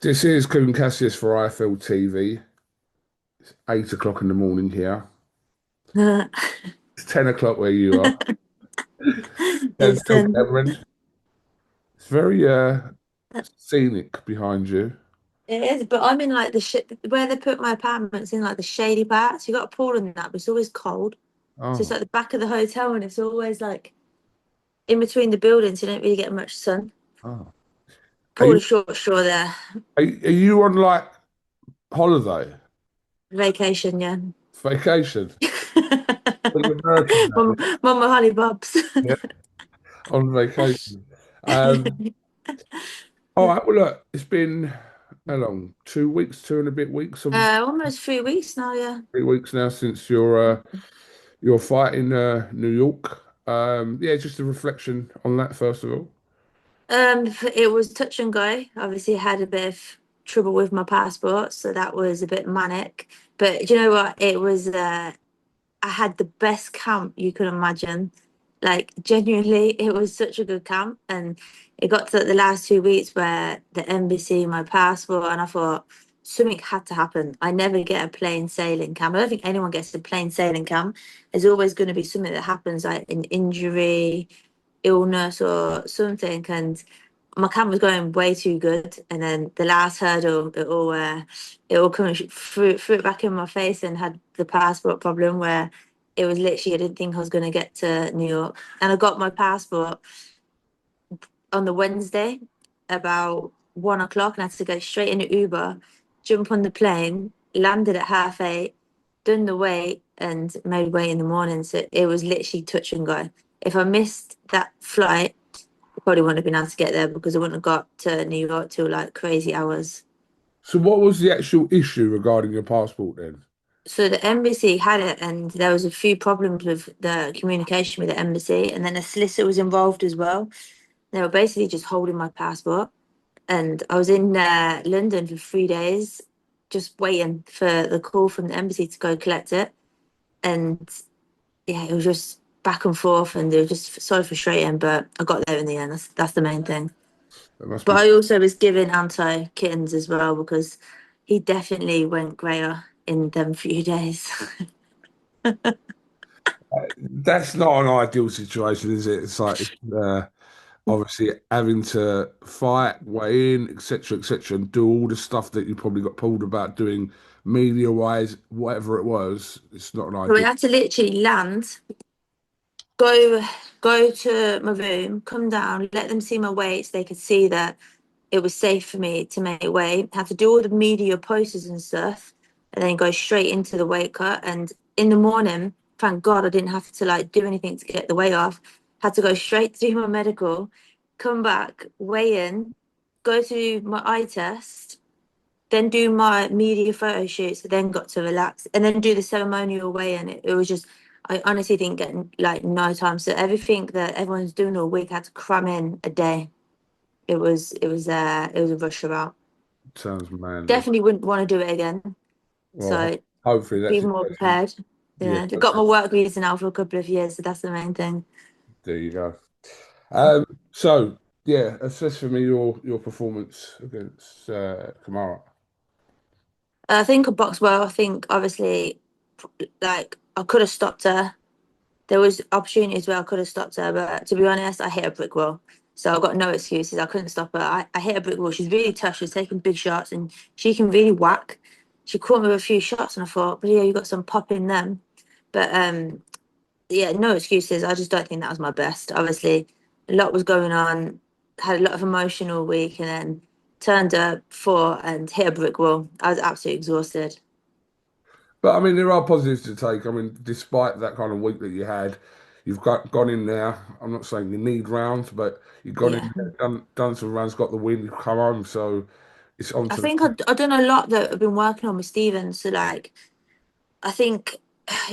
This is KUGAN CASSIUS for IFLTV. It's 8 o'clock in the morning here. It's 10 o'clock where you are. It's Cameron. It's very scenic behind you. it is, but I'm in like the shit where they put my apartments in like the shady parts. You got a pool and that, but it's always cold. So it's Oh, like the back of the hotel, and it's always like in between the buildings. You don't really get much sun. oh. Are Pulled you a short straw there. are you on like holiday, Vacation, yeah. vacation? Well, the Americans out Mama, Mama Honey Bobs. there, yeah, on vacation. Um, all right. Well, look, it's been how long? 2 weeks, two and a bit weeks, or Almost 3 weeks now, yeah. 3 weeks now since your fight in New York. Yeah, just a reflection on that first of all. It was touch and go. Obviously, I had a bit of trouble with my passport, so that was a bit manic. But do you know what? It was I had the best camp you could imagine. Like genuinely, it was such a good camp, and it got to the last 2 weeks where the embassy, my passport, and I thought something had to happen. I never get a plain sailing camp. I don't think anyone gets a plain sailing camp. There's always going to be something that happens, like an injury, illness, or something. And my camp was going way too good, and then the last hurdle, it all coming threw it back in my face, and had the passport problem where it was literally I didn't think I was going to get to New York, and I got my passport on the Wednesday about 1 o'clock, and I had to go straight in an Uber, jump on the plane, landed at 8:30, done the wait, and made way in the morning. So it was literally touch and go. If I missed that flight, I probably wouldn't have been able to get there because I wouldn't have got to New York till like crazy hours. So, what was the actual issue regarding your passport then? So the embassy had it, and there was a few problems with the communication with the embassy, and then a solicitor was involved as well. They were basically just holding my passport, and I was in London for 3 days, just waiting for the call from the embassy to go collect it. And yeah, it was just back and forth, and it was just so frustrating. But I got there in the end. That's the main thing. That must But be I also was given anti kittens as well because he definitely went grayer in them few days. that's not an ideal situation, is it? It's like obviously having to fight, weigh in, etc., and do all the stuff that you probably got pulled about doing media wise, whatever it was. It's not an So we ideal. had to literally land, go go to my room, come down, let them see my weight so they could see that it was safe for me to make weight. Had to do all the media posters and stuff, and then go straight into the weight cut. And in the morning, thank God I didn't have to like do anything to get the weight off. Had to go straight to do my medical, come back, weigh in, go to my eye test, then do my media photo shoots, then got to relax, and then do the ceremonial weigh-in. It was just, I honestly didn't get like no time. So everything that everyone's doing all week had to cram in a day. It was a rush about. Sounds manly. Definitely wouldn't want to do it again. Well, So hopefully that be more situation. prepared. Yeah, Yeah, I got my work visa now for a couple of years, so that's the main thing. there you go. So yeah, assess for me your performance against Kamara. I think I boxed well. I think obviously, like I could have stopped her. There was opportunities where I could have stopped her, but to be honest, I hit a brick wall. So I've got no excuses. I couldn't stop her. I hit a brick wall. She's really tough. She's taking big shots, and she can really whack. She caught me with a few shots, and I thought, but yeah, you got some pop in them. But yeah, no excuses. I just don't think that was my best. Obviously, a lot was going on. Had a lot of emotion all week, and then turned up for and hit a brick wall. I was absolutely exhausted. But I mean, there are positives to take. I mean, despite that kind of week that you had, you've gone in there. I'm not saying you need rounds, but you've gone Yeah. in there, done some runs, got the win, you've come home. So it's on I to the think I've done a lot that I've been working on with Steven. So like I think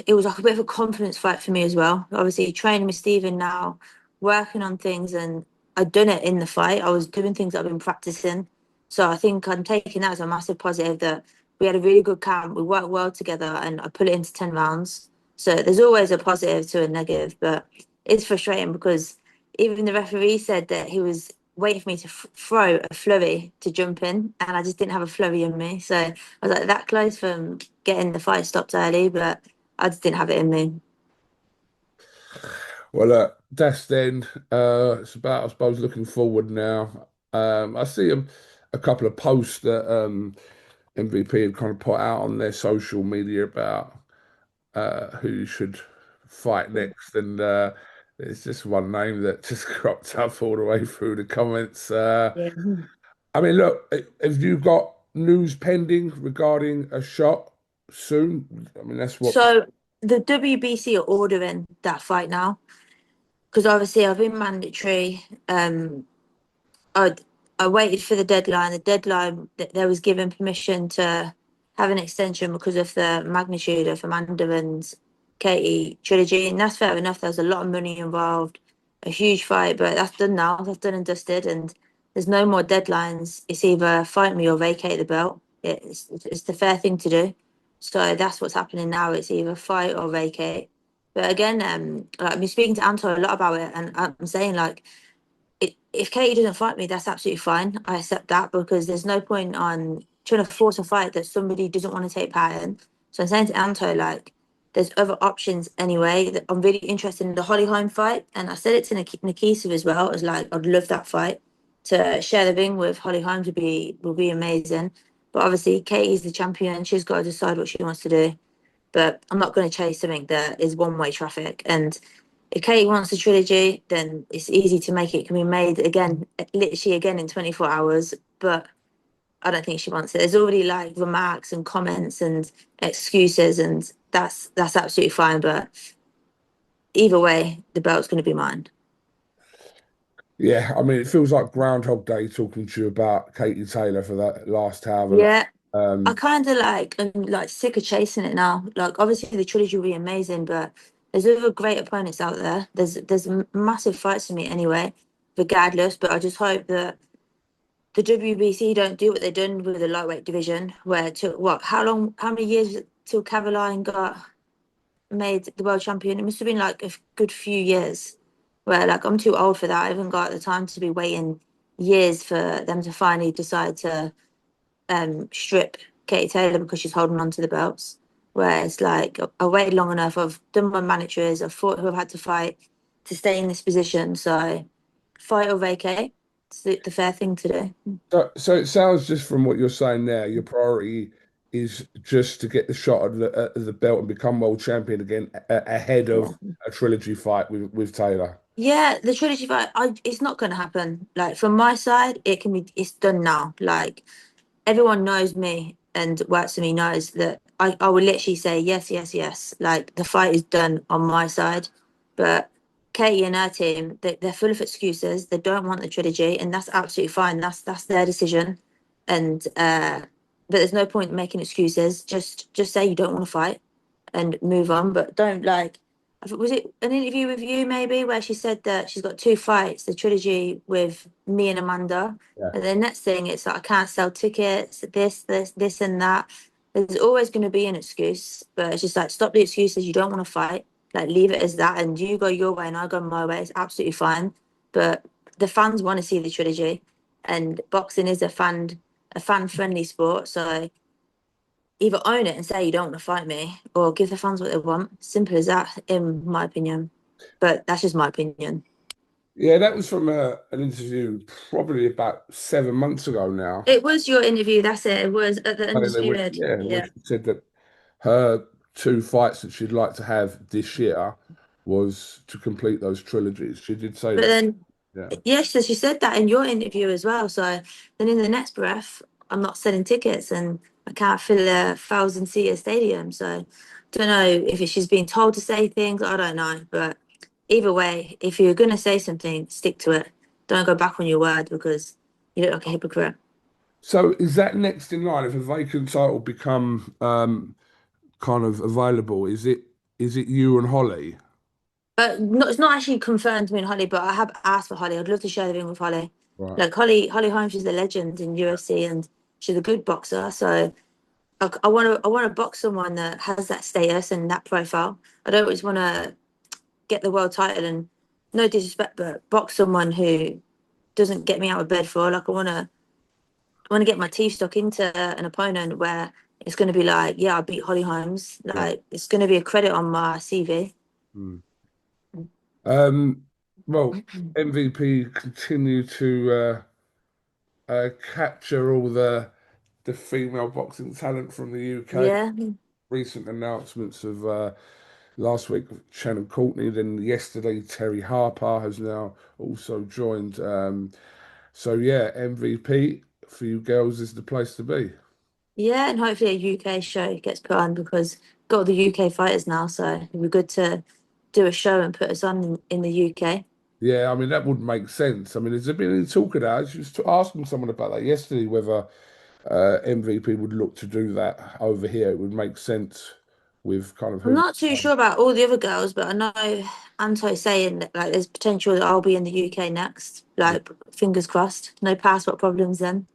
it was like a bit of a confidence fight for me as well. Obviously, training with Stephen now, working on things, and I'd done it in the fight. I was doing things that I've been practicing. So I think I'm taking that as a massive positive that we had a really good camp. We worked well together, and I put it into 10 rounds. So there's always a positive to a negative, but it's frustrating because even the referee said that he was. waiting for me to throw a flurry to jump in, and I just didn't have a flurry in me. So I was like that close from getting the fight stopped early, but I just didn't have it in me. Well, that's then. It's about, I suppose, looking forward now. I see a couple of posts that MVP had kind of put out on their social media about who should fight next, and there's just one name that just cropped up all the way through the comments. Yeah. I mean, look, have you got news pending regarding a shot soon? I mean, that's what. So the WBC are ordering that fight now because obviously I've been mandatory. I I waited for the deadline. The deadline that there was given permission to have an extension because of the magnitude of Amanda and Katie trilogy, and that's fair enough. There's a lot of money involved, a huge fight, but that's done now. That's done and dusted, and there's no more deadlines. It's either fight me or vacate the belt. It's the fair thing to do. So that's what's happening now. It's either fight or vacate. But again, like, I've been speaking to Anto a lot about it, and I'm saying like if Katie doesn't fight me, that's absolutely fine. I accept that because there's no point on trying to force a fight that somebody doesn't want to take part in. So I'm saying to Anto, like, there's other options anyway. That I'm really interested in the Holly Holm fight, and I said it to Nikisa as well. I was like, I'd love that fight to share the ring with Holly Holm would be amazing. But obviously, Katie's the champion. She's got to decide what she wants to do. But I'm not going to chase something that is one way traffic. And if Katie wants a trilogy, then it's easy to make it. It can be made again, literally again in 24 hours. But I don't think she wants it. There's already like remarks and comments and excuses, and that's absolutely fine. But either way, the belt's going to be mine. Yeah, I mean, it feels like Groundhog Day talking to you about Katie Taylor for that last however long. Yeah, I Um, kind of like I'm like sick of chasing it now. Like obviously the trilogy will be amazing, but there's other great opponents out there. There's massive fights for me anyway, regardless. But I just hope that the WBC don't do what they done with the lightweight division, where it took what? How many years till Caroline got made the world champion? It must have been like a good few years. Where like I'm too old for that. I haven't got the time to be waiting years for them to finally decide to strip Katie Taylor because she's holding on to the belts. Whereas like I waited long enough. I've done my managers. I've fought who I've had to fight to stay in this position. So fight or vacate. It's the fair thing to do. so it sounds just from what you're saying there, your priority is just to get the shot at the belt and become world champion again ahead of Yeah. a trilogy fight with Taylor. Yeah, the trilogy fight, it's not going to happen. Like from my side, it's done now. Like everyone knows me and works for me knows that I would literally say yes, yes, yes. Like the fight is done on my side, but Katie and her team, they're full of excuses. They don't want the trilogy, and that's absolutely fine. That's their decision, and but there's no point making excuses. Just say you don't want to fight and move on, but don't like. Was it an interview with you maybe where she said that she's got two fights, the trilogy with me and Amanda, Yeah. and the next thing, it's like I can't sell tickets, this, and that. There's always going to be an excuse, but it's just like stop the excuses. You don't want to fight, like leave it as that, and you go your way and I go my way. It's absolutely fine. But the fans want to see the trilogy, and boxing is a fan friendly sport. So either own it and say you don't want to fight me, or give the fans what they want. Simple as that, in my opinion. But that's just my opinion. Yeah, that was from an interview probably about 7 months ago now. It was your interview. That's it. It was at the Taylor, undisputed. yeah, where Yeah. she said that her two fights that she'd like to have this year was to complete those trilogies. She did say But that. then, Yeah. yes, so she said that in your interview as well. So then in the next breath, I'm not selling tickets and I can't fill a 1,000 seater stadium. So don't know if she's being told to say things. I don't know. But either way, if you're going to say something, stick to it. Don't go back on your word because you look like a hypocrite. So is that next in line if a vacant title become kind of available? Is it you and Holly? No, it's not actually confirmed to me and Holly, but I have asked for Holly. I'd love to share the ring with Holly. Right. Like Holly Holmes, she's a legend in UFC and she's a good boxer. So I want to box someone that has that status and that profile. I don't just want to get the world title and no disrespect, but box someone who doesn't get me out of bed for. Like I want to get my teeth stuck into an opponent where it's going to be like, yeah, I beat Holly Holmes. Yeah. Like it's going to be a credit on my CV. Mm. Um, well, MVP continue to capture all the female boxing talent from the UK. Yeah, Recent announcements of last week Shannon Courtney, then yesterday Terry Harper has now also joined. So yeah, MVP for you girls is the place to be. yeah, and hopefully a UK show gets put on because got the UK fighters now, so it'd be good to do a show and put us on in the UK. Yeah, I mean that would make sense. I mean, has there been any talk of that? I was just asking someone about that yesterday, whether MVP would look to do that over here. It would make sense with kind of I'm who. not too sure about all the other girls, but I know Anto's saying that like there's potential that I'll be in the UK next. Like fingers crossed, no passport problems then.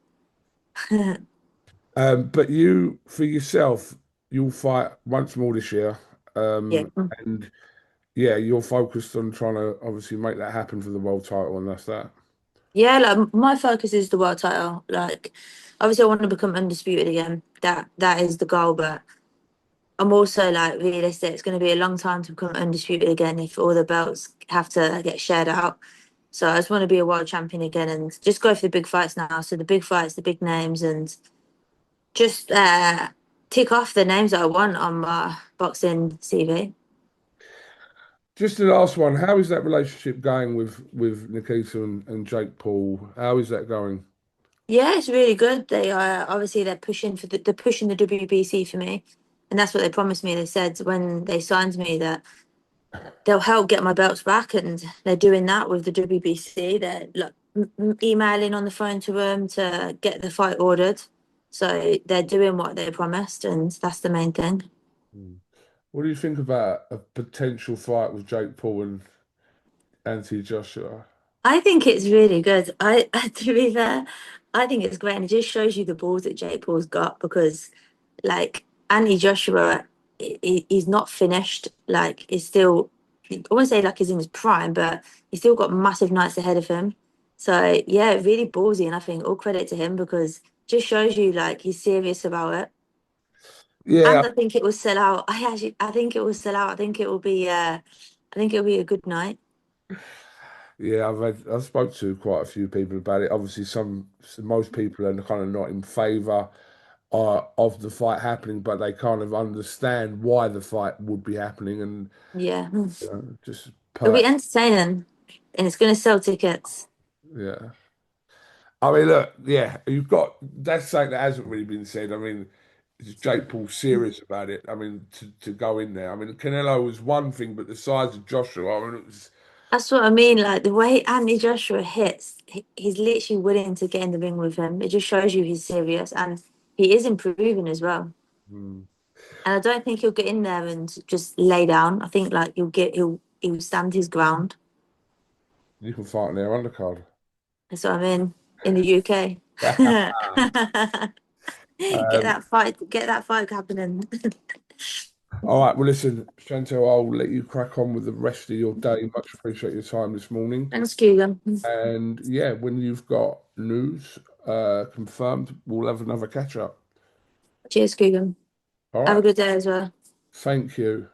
But you, for yourself, you'll fight once more this year. Yeah. And yeah, you're focused on trying to obviously make that happen for the world title, and that's that. Yeah, like my focus is the world title. Like obviously I want to become undisputed again. That is the goal, but I'm also like realistic. It's going to be a long time to become undisputed again if all the belts have to get shared out. So I just want to be a world champion again and just go for the big fights now. So the big fights, the big names, and just tick off the names that I want on my boxing CV. Just the last one. How is that relationship going with Nikita and Jake Paul? How is that going? Yeah, it's really good. They are obviously they're pushing the WBC for me, and that's what they promised me. They said when they signed me that they'll help get my belts back, and they're doing that with the WBC. They're like emailing on the phone to them to get the fight ordered. So they're doing what they promised, and that's the main thing. Hmm. What do you think about a potential fight with Jake Paul and Anthony Joshua? I think it's really good. To be fair, I think it's great, and it just shows you the balls that Jake Paul's got because, like, Andy Joshua, he's not finished. Like, he's still, I won't say like he's in his prime, but he's still got massive nights ahead of him. So yeah, really ballsy, and I think all credit to him because it just shows you like he's serious about it. Yeah, And I think it will sell out. I think it will sell out. I think it'll be a good night. yeah, I've spoke to quite a few people about it. Obviously, most people are kind of not in favour of the fight happening, but they kind of understand why the fight would be happening, and Yeah. just It'll per be entertaining and it's going to sell tickets. yeah. I mean, look, yeah, you've got that's something that hasn't really been said. I mean, is Jake Paul serious about it? I mean, to go in there. I mean, Canelo was one thing, but the size of Joshua, I mean, it was. That's what I mean. Like the way Anthony Joshua hits, he's literally willing to get in the ring with him. It just shows you he's serious and he is improving as well. Hmm, And I don't think he'll get in there and just lay down. I think like he'll stand his ground. you can fight in their undercard. That's what I mean in the UK. Um, Get that fight happening. all right, well, listen, Chantelle, I'll let you crack on with the rest of your day. Much appreciate your time this morning. Thanks, Kugan. And yeah, when you've got news confirmed, we'll have another catch up. Cheers, Kugan. All Have a right, good day as well. thank you.